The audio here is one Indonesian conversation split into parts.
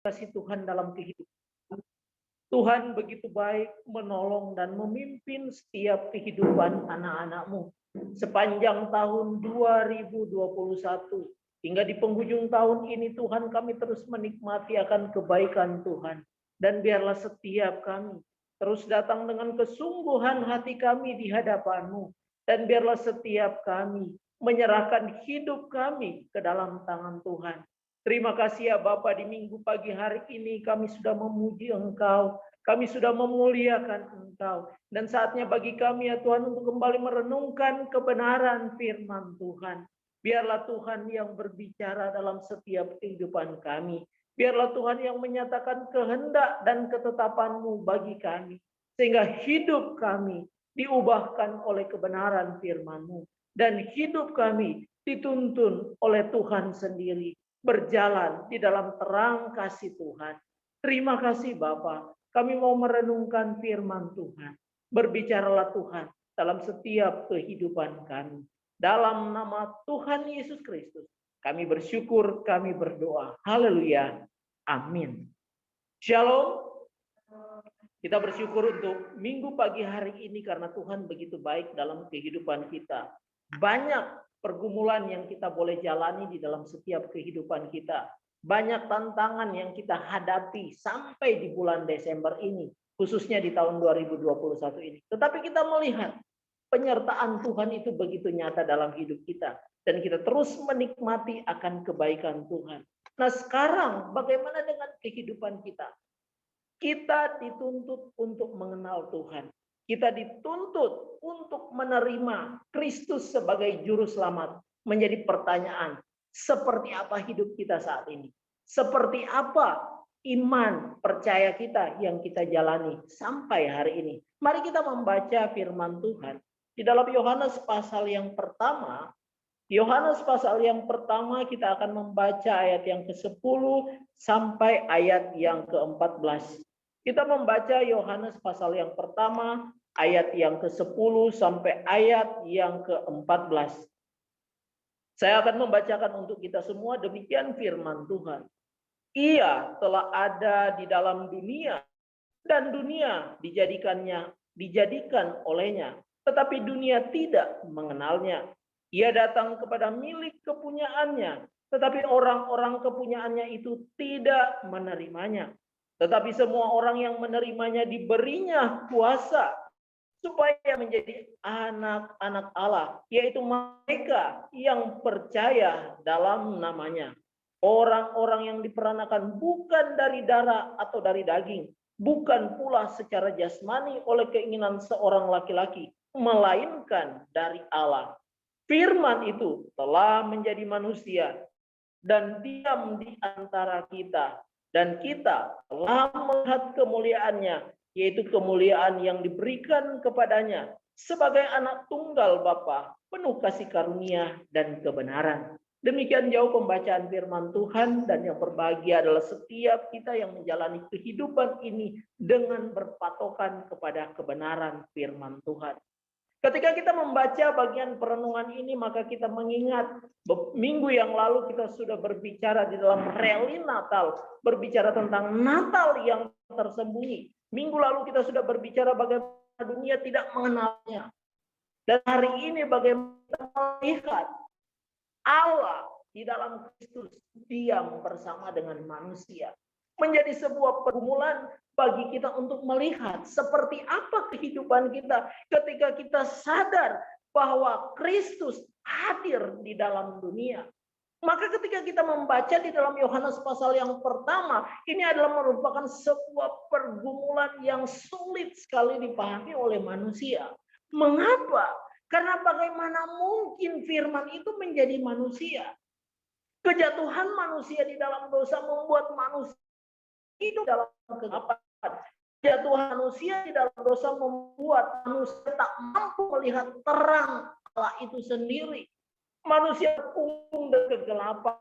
kasih Tuhan dalam kehidupan. Tuhan begitu baik menolong dan memimpin setiap kehidupan anak-anak-Mu. Sepanjang tahun 2021 hingga di penghujung tahun ini Tuhan, kami terus menikmati akan kebaikan Tuhan. Dan biarlah setiap kami terus datang dengan kesungguhan hati kami di hadapan-Mu. Dan biarlah setiap kami menyerahkan hidup kami ke dalam tangan Tuhan. Terima kasih ya Bapa, di minggu pagi hari ini kami sudah memuji Engkau, kami sudah memuliakan Engkau. Dan saatnya bagi kami ya Tuhan untuk kembali merenungkan kebenaran firman Tuhan. Biarlah Tuhan yang berbicara dalam setiap kehidupan kami. Biarlah Tuhan yang menyatakan kehendak dan ketetapan-Mu bagi kami. Sehingga hidup kami diubahkan oleh kebenaran firman-Mu. Dan hidup kami dituntun oleh Tuhan sendiri. Berjalan di dalam terang kasih Tuhan. Terima kasih Bapa. Kami mau merenungkan firman Tuhan. Berbicaralah Tuhan dalam setiap kehidupan kami. Dalam nama Tuhan Yesus Kristus, kami bersyukur, kami berdoa. Haleluya. Amin. Shalom. Kita bersyukur untuk minggu pagi hari ini karena Tuhan begitu baik dalam kehidupan kita. Banyak pergumulan yang kita boleh jalani di dalam setiap kehidupan kita. Banyak tantangan yang kita hadapi sampai di bulan Desember ini, khususnya di tahun 2021 ini. Tetapi kita melihat penyertaan Tuhan itu begitu nyata dalam hidup kita. Dan kita terus menikmati akan kebaikan Tuhan. Nah sekarang bagaimana dengan kehidupan kita? Kita dituntut untuk mengenal Tuhan. Kita dituntut untuk menerima Kristus sebagai juru selamat. Menjadi pertanyaan, seperti apa hidup kita saat ini? Seperti apa iman percaya kita yang kita jalani sampai hari ini? Mari kita membaca firman Tuhan. Di dalam Yohanes pasal yang pertama, kita akan membaca ayat yang ke-10 sampai ayat yang ke-14. Kita membaca Yohanes pasal yang pertama, ayat yang ke-10 sampai ayat yang ke-14. Saya akan membacakan untuk kita semua, demikian firman Tuhan. Ia telah ada di dalam dunia, dan dunia dijadikan olehnya, tetapi dunia tidak mengenalnya. Ia datang kepada milik kepunyaannya, tetapi orang-orang kepunyaannya itu tidak menerimanya. Tetapi semua orang yang menerimanya diberinya kuasa supaya menjadi anak-anak Allah, yaitu mereka yang percaya dalam namanya. Orang-orang yang diperanakan bukan dari darah atau dari daging, bukan pula secara jasmani oleh keinginan seorang laki-laki, melainkan dari Allah. Firman itu telah menjadi manusia dan diam di antara kita. Dan kita telah melihat kemuliaannya, yaitu kemuliaan yang diberikan kepadanya sebagai anak tunggal Bapa, penuh kasih karunia dan kebenaran. Demikian jauh pembacaan firman Tuhan, dan yang berbahagia adalah setiap kita yang menjalani kehidupan ini dengan berpatokan kepada kebenaran firman Tuhan. Ketika kita membaca bagian perenungan ini, maka kita mengingat minggu yang lalu kita sudah berbicara di dalam rally Natal, berbicara tentang Natal yang tersembunyi. Minggu lalu kita sudah berbicara bagaimana dunia tidak mengenalnya. Dan hari ini bagaimana kita melihat Allah di dalam Kristus diam bersama dengan manusia. Menjadi sebuah pergumulan bagi kita untuk melihat seperti apa kehidupan kita ketika kita sadar bahwa Kristus hadir di dalam dunia. Maka ketika kita membaca di dalam Yohanes pasal yang pertama, ini adalah merupakan sebuah pergumulan yang sulit sekali dipahami oleh manusia. Mengapa? Karena bagaimana mungkin firman itu menjadi manusia? Kejatuhan manusia di dalam dosa membuat manusia hidup dalam kegelapan. Kejatuhan manusia di dalam dosa membuat manusia tak mampu melihat terang Allah itu sendiri. Manusia terkungkung dan kegelapan,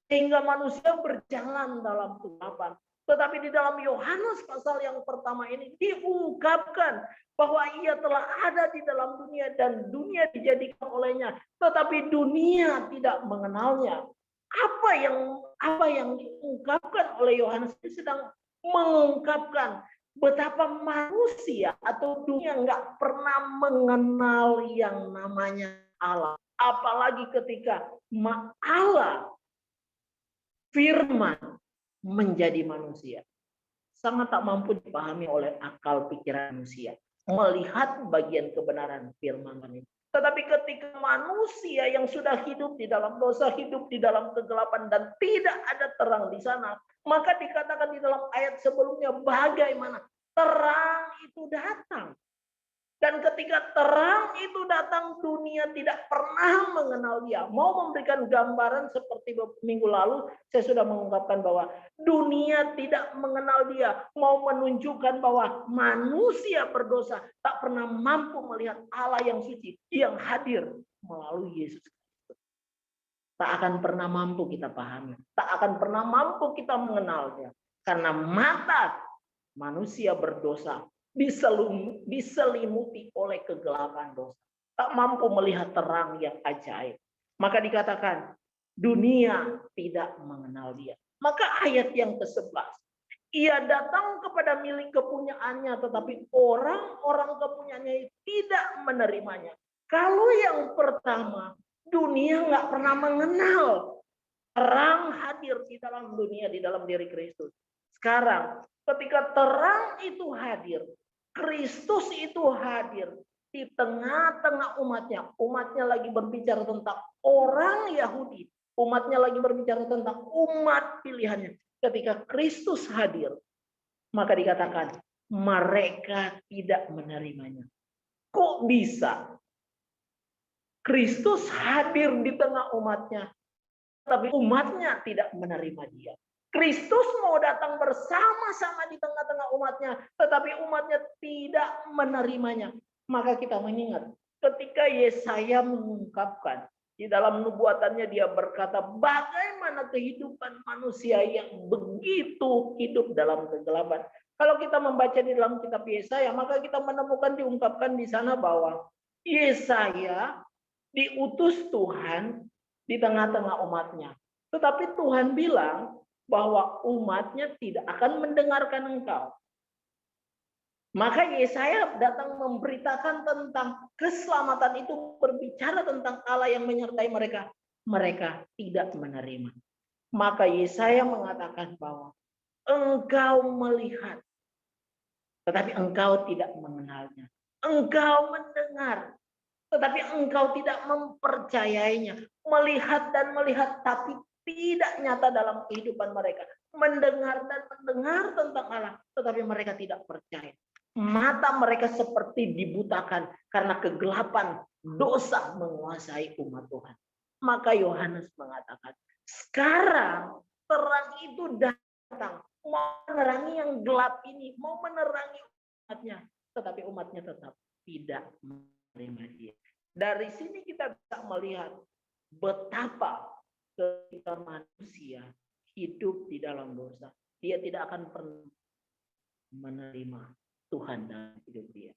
sehingga manusia berjalan dalam kegelapan. Tetapi di dalam Yohanes pasal yang pertama ini diungkapkan bahwa ia telah ada di dalam dunia dan dunia dijadikan olehnya, tetapi dunia tidak mengenalnya. Apa yang apa yang diungkapkan oleh Yohanes ini sedang mengungkapkan betapa manusia atau dunia nggak pernah mengenal yang namanya Allah. Apalagi ketika Allah firman menjadi manusia. Sangat tak mampu dipahami oleh akal pikiran manusia. Melihat bagian kebenaran firman ini. Tetapi ketika manusia yang sudah hidup di dalam dosa, hidup di dalam kegelapan dan tidak ada terang di sana, maka dikatakan di dalam ayat sebelumnya bagaimana terang itu datang. Dan ketika terang itu datang, dunia tidak pernah mengenal dia. Mau memberikan gambaran seperti minggu lalu, saya sudah mengungkapkan bahwa dunia tidak mengenal dia. Mau menunjukkan bahwa manusia berdosa tak pernah mampu melihat Allah yang suci, yang hadir melalui Yesus. Tak akan pernah mampu kita pahami. Tak akan pernah mampu kita mengenalnya. Karena mata manusia berdosa diselimuti oleh kegelapan dosa. Tak mampu melihat terang yang ajaib. Maka dikatakan dunia tidak mengenal dia. Maka ayat yang ke-11. Ia datang kepada milik kepunyaannya, tetapi orang-orang kepunyaannya tidak menerimanya. Kalau yang pertama, dunia nggak pernah mengenal. Terang hadir di dalam dunia, di dalam diri Kristus. Sekarang, ketika terang itu hadir, Kristus itu hadir di tengah-tengah umatnya. Umatnya lagi berbicara tentang orang Yahudi. Umatnya lagi berbicara tentang umat pilihannya. Ketika Kristus hadir, maka dikatakan mereka tidak menerimanya. Kok bisa? Kristus hadir di tengah umatnya, tapi umatnya tidak menerima dia. Kristus mau datang bersama-sama di tengah-tengah umatnya, tetapi umatnya tidak menerimanya. Maka kita mengingat ketika Yesaya mengungkapkan di dalam nubuatannya, dia berkata bagaimana kehidupan manusia yang begitu hidup dalam kegelapan. Kalau kita membaca di dalam kitab Yesaya, maka kita menemukan diungkapkan di sana bahwa Yesaya diutus Tuhan di tengah-tengah umatnya. Tetapi Tuhan bilang bahwa umatnya tidak akan mendengarkan engkau. Maka Yesaya datang memberitakan tentang keselamatan itu, berbicara tentang Allah yang menyertai mereka. Mereka tidak menerima. Maka Yesaya mengatakan bahwa engkau melihat, tetapi engkau tidak mengenalnya. Engkau mendengar, tetapi engkau tidak mempercayainya. Melihat dan melihat, tapi tidak nyata dalam kehidupan mereka. Mendengar dan mendengar tentang Allah, tetapi mereka tidak percaya. Mata mereka seperti dibutakan karena kegelapan dosa menguasai umat Tuhan. Maka Yohanes mengatakan, sekarang terang itu datang, mau menerangi yang gelap ini, mau menerangi umatnya, tetapi umatnya tetap tidak menerima dia. Dari sini kita bisa melihat betapa ketika manusia hidup di dalam dosa, dia tidak akan pernah menerima Tuhan dalam hidup dia.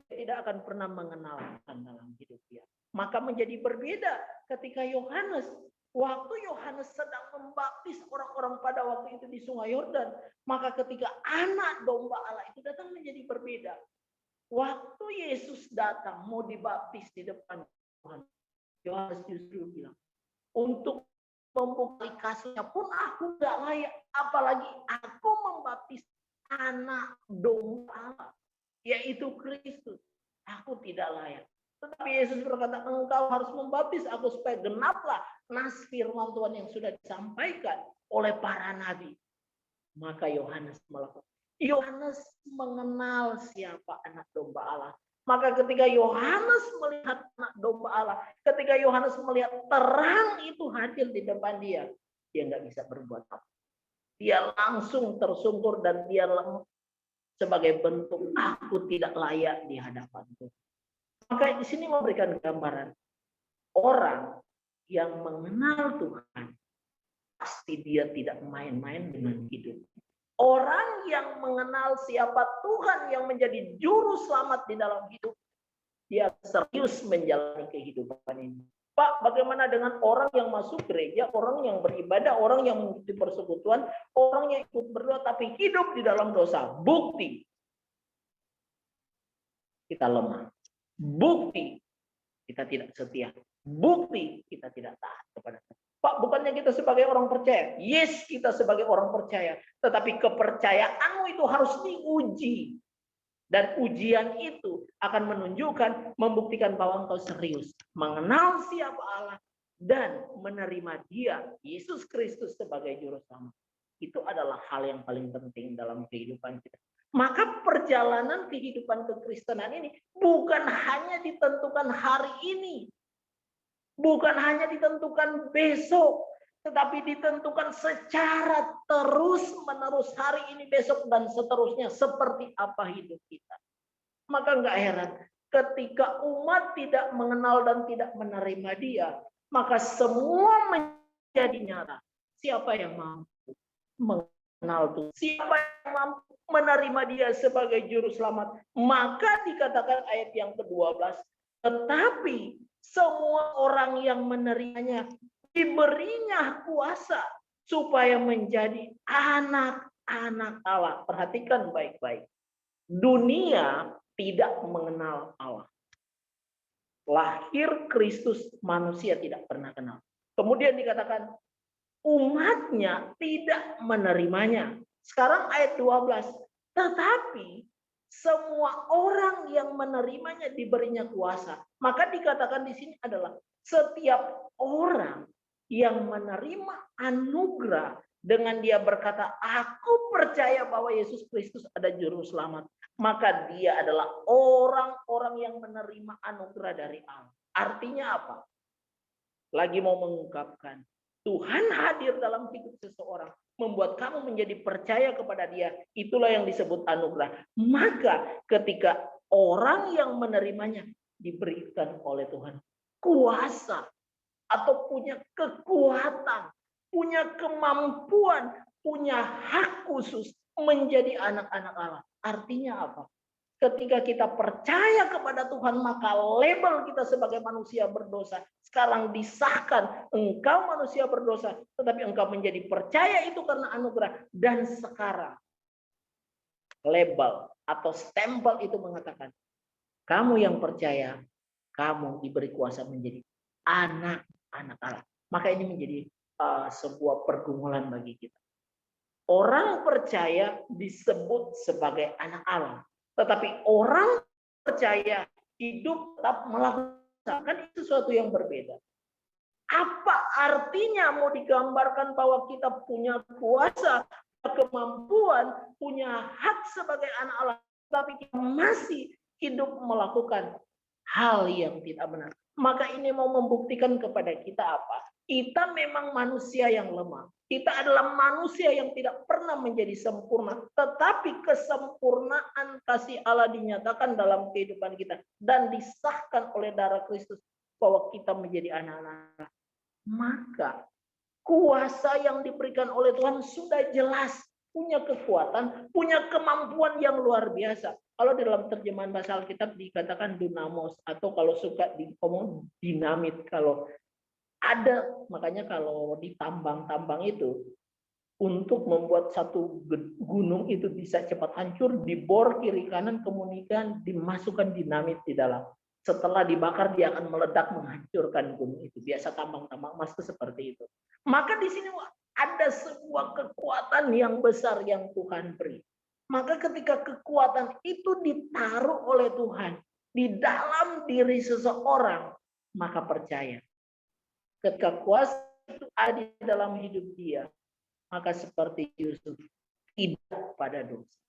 Dia tidak akan pernah mengenal Tuhan dalam hidup dia. Maka menjadi berbeda ketika Yohanes, waktu Yohanes sedang membaptis orang-orang pada waktu itu di Sungai Yordan, maka ketika anak domba Allah itu datang menjadi berbeda. Waktu Yesus datang mau dibaptis di depan Tuhan, Yohanes justru bilang, untuk membuka kasihnya pun aku gak layak, apalagi aku membaptis anak domba Allah, yaitu Kristus. Aku tidak layak. Tetapi Yesus berkata, engkau harus membaptis aku supaya genaplah nas firman Tuhan yang sudah disampaikan oleh para nabi. Maka Yohanes melakukan. Yohanes mengenal siapa anak domba Allah. Maka ketika Yohanes melihat anak domba Allah, ketika Yohanes melihat terang itu hadir di depan dia, dia nggak bisa berbuat apa. Dia langsung tersungkur dan dia sebagai bentuk aku tidak layak di hadapanmu. Maka di sini memberikan gambaran orang yang mengenal Tuhan pasti dia tidak main-main dengan hidup. Orang yang mengenal siapa Tuhan yang menjadi juru selamat di dalam hidup, dia serius menjalani kehidupan ini. Pak, bagaimana dengan orang yang masuk gereja, orang yang beribadah, orang yang mengikuti persekutuan, orang yang ikut berdoa tapi hidup di dalam dosa? Bukti kita lemah. Bukti kita tidak setia. Bukti kita tidak taat kepada Tuhan. Pak, bukannya kita sebagai orang percaya? Yes, kita sebagai orang percaya. Tetapi kepercayaanmu itu harus diuji. Dan ujian itu akan menunjukkan, membuktikan bahwa engkau serius mengenal siapa Allah dan menerima Dia, Yesus Kristus, sebagai juru selamat. Itu adalah hal yang paling penting dalam kehidupan kita. Maka perjalanan kehidupan kekristenan ini bukan hanya ditentukan hari ini, bukan hanya ditentukan besok, tetapi ditentukan secara terus-menerus, hari ini, besok, dan seterusnya, seperti apa hidup kita. Maka nggak heran ketika umat tidak mengenal dan tidak menerima Dia, maka semua menjadi nyata. Siapa yang mampu mengenal Tuhan? Siapa yang mampu menerima Dia sebagai juru selamat? Maka dikatakan ayat yang ke-12, tetapi semua orang yang menerimanya diberinya kuasa supaya menjadi anak-anak Allah. Perhatikan baik-baik. Dunia tidak mengenal Allah. Lahir Kristus, manusia tidak pernah kenal. Kemudian dikatakan umatnya tidak menerimanya. Sekarang ayat 12. Tetapi semua orang yang menerimanya diberinya kuasa. Maka dikatakan di sini adalah setiap orang yang menerima anugerah dengan dia berkata, aku percaya bahwa Yesus Kristus ada juru selamat. Maka dia adalah orang-orang yang menerima anugerah dari Allah. Artinya apa? Lagi mau mengungkapkan, Tuhan hadir dalam hidup seseorang, membuat kamu menjadi percaya kepada Dia. Itulah yang disebut anugerah. Maka ketika orang yang menerimanya diberikan oleh Tuhan kuasa atau punya kekuatan, punya kemampuan, punya hak khusus menjadi anak-anak Allah. Artinya apa? Ketika kita percaya kepada Tuhan, maka label kita sebagai manusia berdosa sekarang disahkan. Engkau manusia berdosa, tetapi engkau menjadi percaya itu karena anugerah. Dan sekarang label atau stempel itu mengatakan, kamu yang percaya, kamu diberi kuasa menjadi anak-anak Allah. Maka ini menjadi sebuah pergumulan bagi kita. Orang percaya disebut sebagai anak Allah. Tetapi orang percaya hidup tetap melakukan itu sesuatu yang berbeda. Apa artinya mau digambarkan bahwa kita punya kuasa, kemampuan, punya hak sebagai anak Allah, tapi kita masih hidup melakukan hal yang tidak benar? Maka ini mau membuktikan kepada kita apa? Kita memang manusia yang lemah. Kita adalah manusia yang tidak pernah menjadi sempurna. Tetapi kesempurnaan kasih Allah dinyatakan dalam kehidupan kita. Dan disahkan oleh darah Kristus bahwa kita menjadi anak-anak. Maka kuasa yang diberikan oleh Tuhan sudah jelas. Punya kekuatan, punya kemampuan yang luar biasa. Kalau di dalam terjemahan bahasa Alkitab dikatakan dunamos, atau kalau suka ngomong dinamit. Kalau ada, makanya kalau di tambang-tambang itu, untuk membuat satu gunung itu bisa cepat hancur, dibor kiri kanan, kemudian dimasukkan dinamit di dalam. Setelah dibakar dia akan meledak menghancurkan gunung itu. Biasa tambang-tambang emas itu seperti itu. Maka di sini ada sebuah kekuatan yang besar yang Tuhan beri. Maka ketika kekuatan itu ditaruh oleh Tuhan di dalam diri seseorang, maka percaya. Ketika kuasa itu ada di dalam hidup dia, maka seperti Yusuf, tidak pada dosa.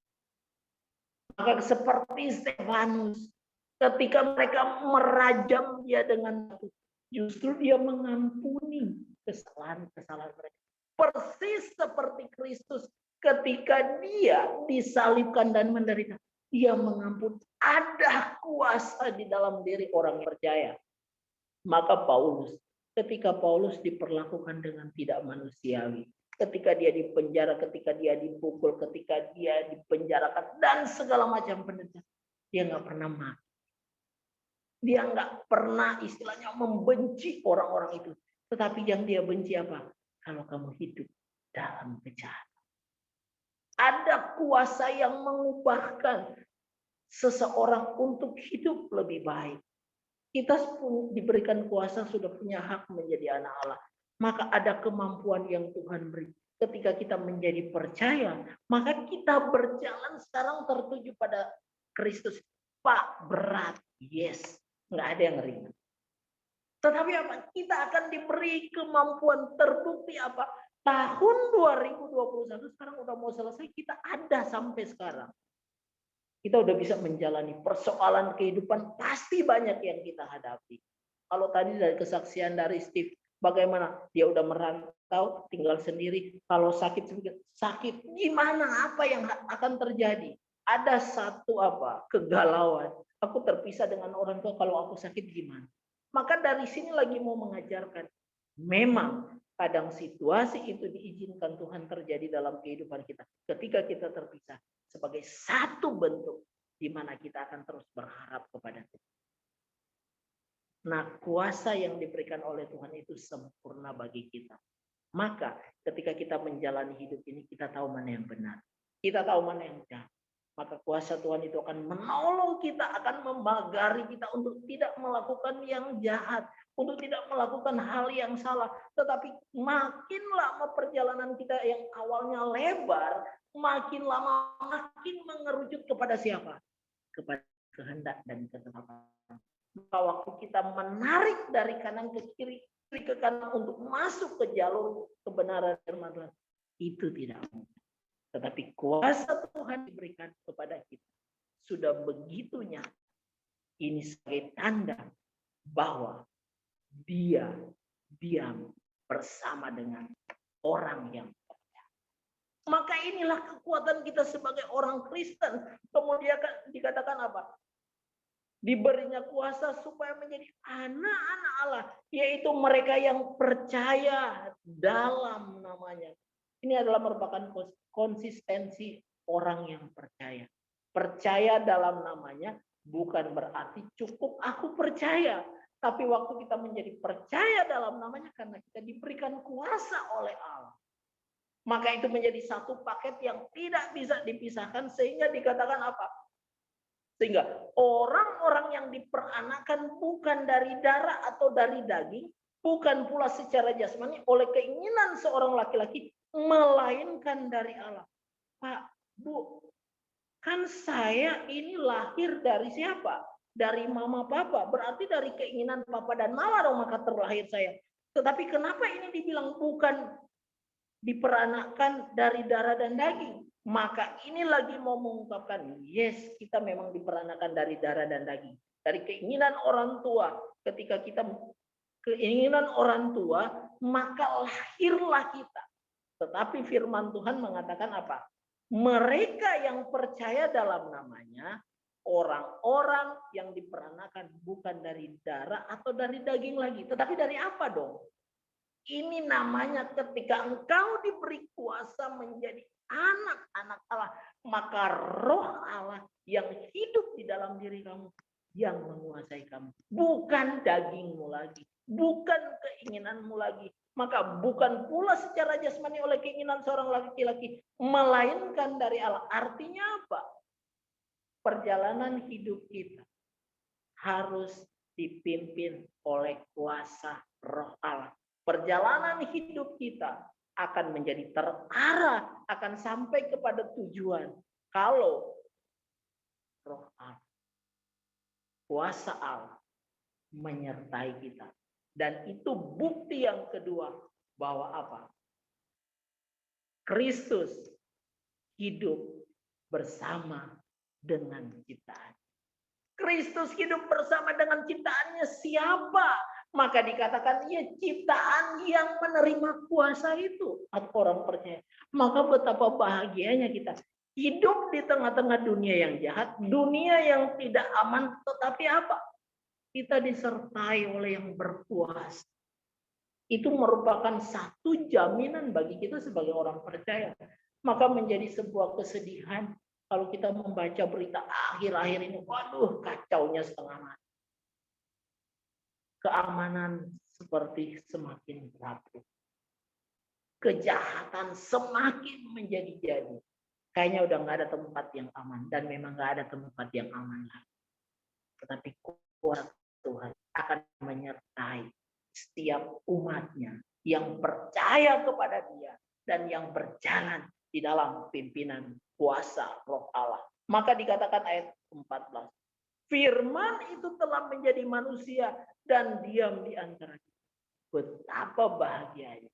Maka seperti Stefanus, ketika mereka merajam dia dengan batu, justru dia mengampuni kesalahan-kesalahan mereka. Persis seperti Kristus ketika dia disalibkan dan menderita, dia mengampuni. Ada kuasa di dalam diri orang percaya. Maka Paulus, ketika Paulus diperlakukan dengan tidak manusiawi, ketika dia dipenjara, ketika dia dipukul, ketika dia dipenjarakan dan segala macam penderitaan, dia nggak pernah mati. Dia nggak pernah istilahnya membenci orang-orang itu. Tetapi yang dia benci apa? Kalau kamu hidup dalam kejahatan. Ada kuasa yang mengubahkan seseorang untuk hidup lebih baik. Kita pun diberikan kuasa, sudah punya hak menjadi anak Allah. Maka ada kemampuan yang Tuhan beri. Ketika kita menjadi percaya, maka kita berjalan sekarang tertuju pada Kristus. Pak, berat. Yes. Nggak ada yang ringan. Tetapi apa? Kita akan diberi kemampuan, terbukti apa? Tahun 2021 sekarang udah mau selesai, kita ada sampai sekarang. Kita udah bisa menjalani persoalan kehidupan, pasti banyak yang kita hadapi. Kalau tadi dari kesaksian dari Steve, bagaimana dia udah merantau, tinggal sendiri. Kalau sakit, gimana? Apa yang akan terjadi? Ada satu kegalauan. Aku terpisah dengan orang tua, kalau aku sakit gimana? Maka dari sini lagi mau mengajarkan. Memang kadang situasi itu diizinkan Tuhan terjadi dalam kehidupan kita. Ketika kita terpisah. Sebagai satu bentuk di mana kita akan terus berharap kepada Tuhan. Nah, kuasa yang diberikan oleh Tuhan itu sempurna bagi kita. Maka ketika kita menjalani hidup ini, kita tahu mana yang benar. Kita tahu mana yang jahat. Maka kuasa Tuhan itu akan menolong kita, akan memagari kita untuk tidak melakukan yang jahat, untuk tidak melakukan hal yang salah. Tetapi makin lama perjalanan kita yang awalnya lebar, makin lama makin mengerucut kepada siapa? Kepada kehendak dan ketetapan. Maka waktu kita menarik dari kanan ke kiri ke kanan untuk masuk ke jalur kebenaran dan kebenaran, itu tidak mudah. Tetapi kuasa Tuhan diberikan kepada kita. Sudah begitu nyata. Ini sebagai tanda bahwa dia diam bersama dengan orang yang percaya. Maka inilah kekuatan kita sebagai orang Kristen. Kemudian dikatakan apa? Diberinya kuasa supaya menjadi anak-anak Allah. Yaitu mereka yang percaya dalam namanya. Ini adalah merupakan konsistensi orang yang percaya. Percaya dalam namanya bukan berarti cukup aku percaya. Tapi waktu kita menjadi percaya dalam namanya karena kita diberikan kuasa oleh Allah. Maka itu menjadi satu paket yang tidak bisa dipisahkan sehingga dikatakan apa? Sehingga orang-orang yang diperanakan bukan dari darah atau dari daging, bukan pula secara jasmani oleh keinginan seorang laki-laki, melainkan dari Allah. Pak, Bu, kan saya ini lahir dari siapa? Dari mama papa, berarti dari keinginan papa dan mama dong maka terlahir saya. Tetapi kenapa ini dibilang bukan diperanakan dari darah dan daging? Maka ini lagi mau mengungkapkan, yes, kita memang diperanakan dari darah dan daging. Dari keinginan orang tua, ketika kita keinginan orang tua, maka lahirlah kita. Tetapi firman Tuhan mengatakan apa? Mereka yang percaya dalam namanya, orang-orang yang diperanakan bukan dari darah atau dari daging lagi. Tetapi dari apa dong? Ini namanya ketika engkau diberi kuasa menjadi anak-anak Allah, maka roh Allah yang hidup di dalam diri kamu yang menguasai kamu. Bukan dagingmu lagi, bukan keinginanmu lagi. Maka bukan pula secara jasmani oleh keinginan seorang laki-laki, melainkan dari Allah. Artinya apa? Perjalanan hidup kita harus dipimpin oleh kuasa roh Allah. Perjalanan hidup kita akan menjadi terarah, akan sampai kepada tujuan. Kalau roh Allah, kuasa Allah menyertai kita. Dan itu bukti yang kedua bahwa apa? Kristus hidup bersama dengan ciptaan. Kristus hidup bersama dengan ciptaannya siapa? Maka dikatakan ia ciptaan yang menerima kuasa itu. Atau orang percaya. Maka betapa bahagianya kita. Hidup di tengah-tengah dunia yang jahat. Dunia yang tidak aman. Tetapi apa? Kita disertai oleh yang berkuasa. Itu merupakan satu jaminan bagi kita sebagai orang percaya. Maka menjadi sebuah kesedihan kalau kita membaca berita akhir-akhir ini. Waduh, kacaunya setengah mati. keamanan seperti semakin rapuh. Kejahatan semakin menjadi-jadi. Kayaknya udah nggak ada tempat yang aman. Dan memang nggak ada tempat yang aman lagi. Tetapi kuasa Tuhan akan menyertai setiap umatnya yang percaya kepada Dia dan yang berjalan di dalam pimpinan kuasa Roh Allah. Maka dikatakan ayat 14. Firman itu telah menjadi manusia dan diam di antara kita. Betapa bahagianya.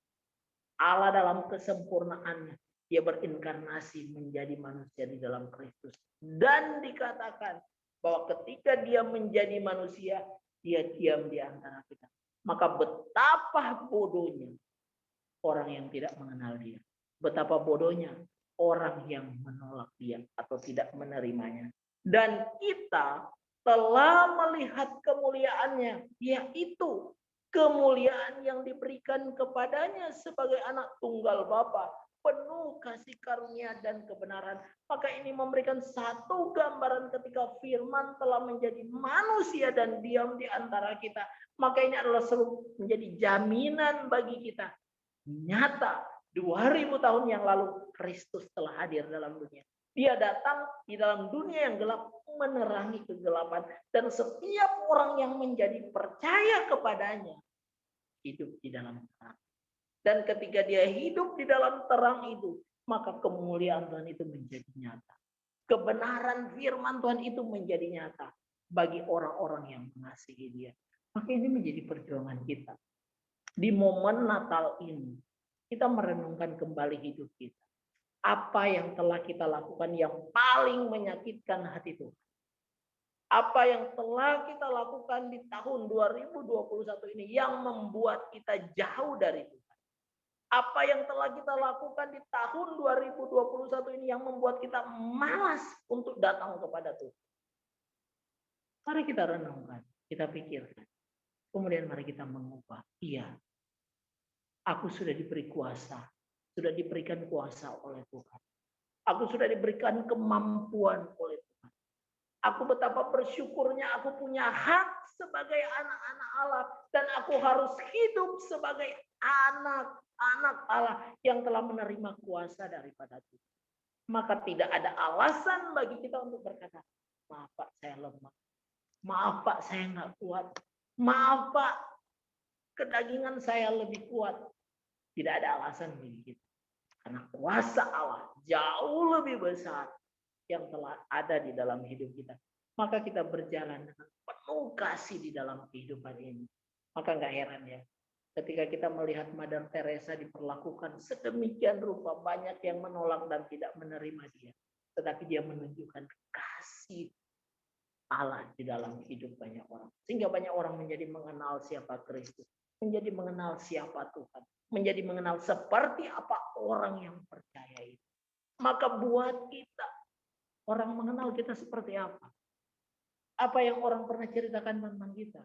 Allah dalam kesempurnaannya, Dia berinkarnasi menjadi manusia di dalam Kristus. Dan dikatakan bahwa ketika Dia menjadi manusia, Dia diam di antara kita. Maka betapa bodohnya orang yang tidak mengenal Dia. Betapa bodohnya orang yang menolak Dia atau tidak menerimanya. Dan kita telah melihat kemuliaannya, yaitu kemuliaan yang diberikan kepadanya sebagai anak tunggal Bapa, penuh kasih karunia dan kebenaran. Maka ini memberikan satu gambaran ketika firman telah menjadi manusia dan diam di antara kita. Maka ini adalah menjadi jaminan bagi kita. Nyata 2000 tahun yang lalu Kristus telah hadir dalam dunia. Dia datang di dalam dunia yang gelap menerangi kegelapan. Dan setiap orang yang menjadi percaya kepadanya hidup di dalam terang. Dan ketika dia hidup di dalam terang itu, maka kemuliaan Tuhan itu menjadi nyata. Kebenaran firman Tuhan itu menjadi nyata bagi orang-orang yang mengasihi Dia. Maka ini menjadi perjuangan kita. Di momen Natal ini, kita merenungkan kembali hidup kita. Apa yang telah kita lakukan yang paling menyakitkan hati Tuhan? Apa yang telah kita lakukan di tahun 2021 ini yang membuat kita jauh dari Tuhan? Apa yang telah kita lakukan di tahun 2021 ini yang membuat kita malas untuk datang kepada Tuhan? Mari kita renungkan, kita pikirkan. Kemudian mari kita mengubah. Iya, aku sudah diberi kuasa. Sudah diberikan kuasa oleh Tuhan. Aku sudah diberikan kemampuan oleh Tuhan. Aku betapa bersyukurnya aku punya hak sebagai anak-anak Allah. Dan aku harus hidup sebagai anak-anak Allah yang telah menerima kuasa daripada Tuhan. Maka tidak ada alasan bagi kita untuk berkata, maaf Pak, saya lemah. Maaf Pak, saya nggak kuat. Maaf Pak, kedagingan saya lebih kuat. Tidak ada alasan bagi kita. Karena kuasa Allah jauh lebih besar yang telah ada di dalam hidup kita. Maka kita berjalan dengan penuh kasih di dalam kehidupan ini. Maka nggak heran ya, ketika kita melihat Mother Teresa diperlakukan sedemikian rupa, banyak yang menolak dan tidak menerima dia. Tetapi dia menunjukkan kasih Allah di dalam hidup banyak orang. Sehingga banyak orang menjadi mengenal siapa Kristus. Menjadi mengenal siapa Tuhan. Menjadi mengenal seperti apa orang yang percaya itu. Maka buat kita, orang mengenal kita seperti apa? Apa yang orang pernah ceritakan tentang kita?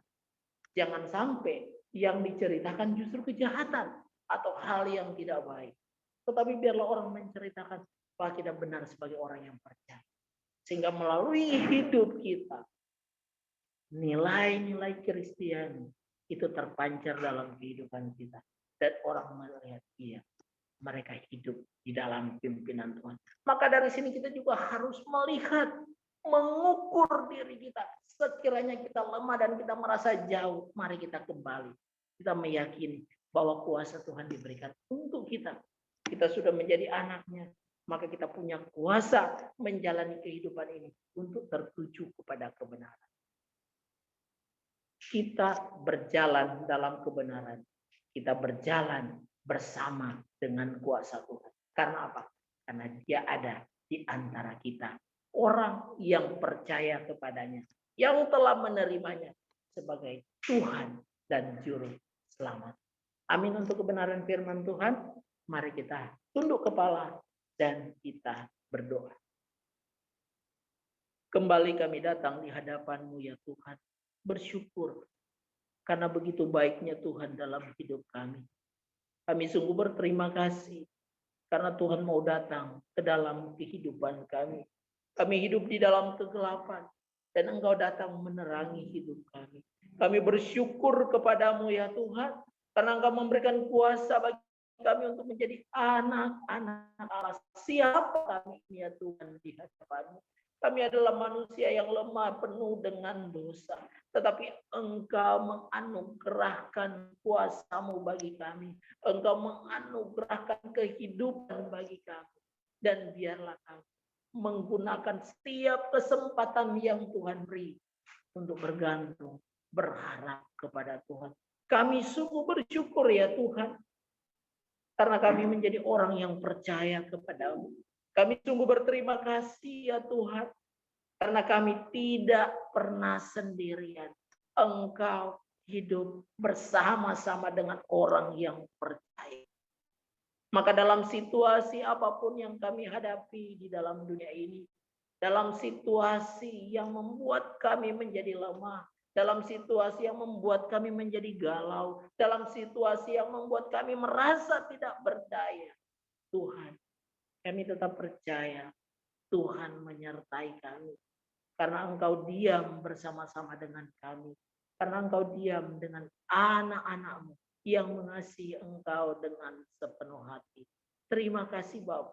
Jangan sampai yang diceritakan justru kejahatan atau hal yang tidak baik. Tetapi biarlah orang menceritakan bahwa kita benar sebagai orang yang percaya. Sehingga melalui hidup kita, nilai-nilai Kristiani itu terpancar dalam kehidupan kita. Dan orang melihat dia, mereka hidup di dalam pimpinan Tuhan. Maka dari sini kita juga harus melihat, mengukur diri kita. Sekiranya kita lemah dan kita merasa jauh, mari kita kembali. Kita meyakini bahwa kuasa Tuhan diberikan untuk kita. Kita sudah menjadi anaknya, maka kita punya kuasa menjalani kehidupan ini untuk tertuju kepada kebenaran. Kita berjalan dalam kebenaran. Kita berjalan bersama dengan kuasa Tuhan. Karena apa? Karena Dia ada di antara kita. Orang yang percaya kepadanya. Yang telah menerimanya sebagai Tuhan dan Juru Selamat. Amin untuk kebenaran firman Tuhan. Mari kita tunduk kepala dan kita berdoa. Kembali kami datang di hadapan-Mu ya Tuhan. Bersyukur karena begitu baiknya Tuhan dalam hidup kami. Kami sungguh berterima kasih karena Tuhan mau datang ke dalam kehidupan kami. Kami hidup di dalam kegelapan dan Engkau datang menerangi hidup kami. Kami bersyukur kepadamu ya Tuhan, karena Engkau memberikan kuasa bagi kami untuk menjadi anak-anak Allah. Siapa kami ya Tuhan di hadapan-Mu? Kami adalah manusia yang lemah, penuh dengan dosa. Tetapi Engkau menganugerahkan kuasa-Mu bagi kami. Engkau menganugerahkan kehidupan bagi kami. Dan biarlah kami menggunakan setiap kesempatan yang Tuhan beri untuk bergantung, berharap kepada Tuhan. Kami sungguh bersyukur ya Tuhan, karena kami menjadi orang yang percaya kepadamu. Kami sungguh berterima kasih ya Tuhan, karena kami tidak pernah sendirian. Engkau hidup bersama-sama dengan orang yang percaya. Maka dalam situasi apapun yang kami hadapi di dalam dunia ini, dalam situasi yang membuat kami menjadi lemah, dalam situasi yang membuat kami menjadi galau, dalam situasi yang membuat kami merasa tidak berdaya, Tuhan, kami tetap percaya Tuhan menyertai kami. Karena Engkau diam bersama-sama dengan kami. Karena Engkau diam dengan anak-anak-Mu yang mengasihi Engkau dengan sepenuh hati. Terima kasih Bapa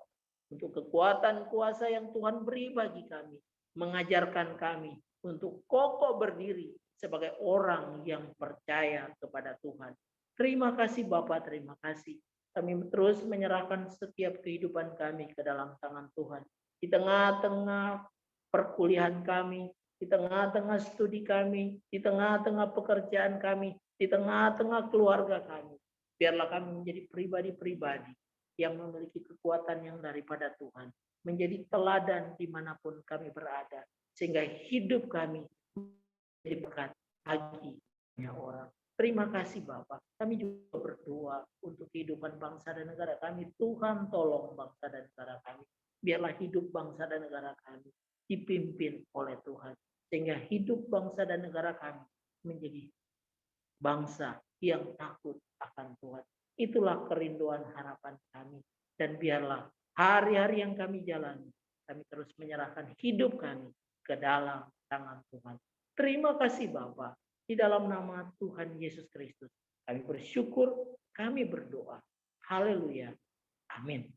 untuk kekuatan kuasa yang Tuhan beri bagi kami. Mengajarkan kami untuk kokoh berdiri sebagai orang yang percaya kepada Tuhan. Terima kasih Bapa, terima kasih. Kami terus menyerahkan setiap kehidupan kami ke dalam tangan Tuhan. Di tengah-tengah perkuliahan kami, di tengah-tengah studi kami, di tengah-tengah pekerjaan kami, di tengah-tengah keluarga kami. Biarlah kami menjadi pribadi-pribadi yang memiliki kekuatan yang daripada Tuhan. Menjadi teladan dimanapun kami berada. Sehingga hidup kami menjadi berkat bagi banyak orang. Terima kasih Bapak. Kami juga berdoa untuk kehidupan bangsa dan negara kami. Tuhan tolong bangsa dan negara kami. Biarlah hidup bangsa dan negara kami dipimpin oleh Tuhan. Sehingga hidup bangsa dan negara kami menjadi bangsa yang takut akan Tuhan. Itulah kerinduan harapan kami. Dan biarlah hari-hari yang kami jalani, kami terus menyerahkan hidup kami ke dalam tangan Tuhan. Terima kasih Bapa. Di dalam nama Tuhan Yesus Kristus, kami bersyukur, kami berdoa. Haleluya. Amin.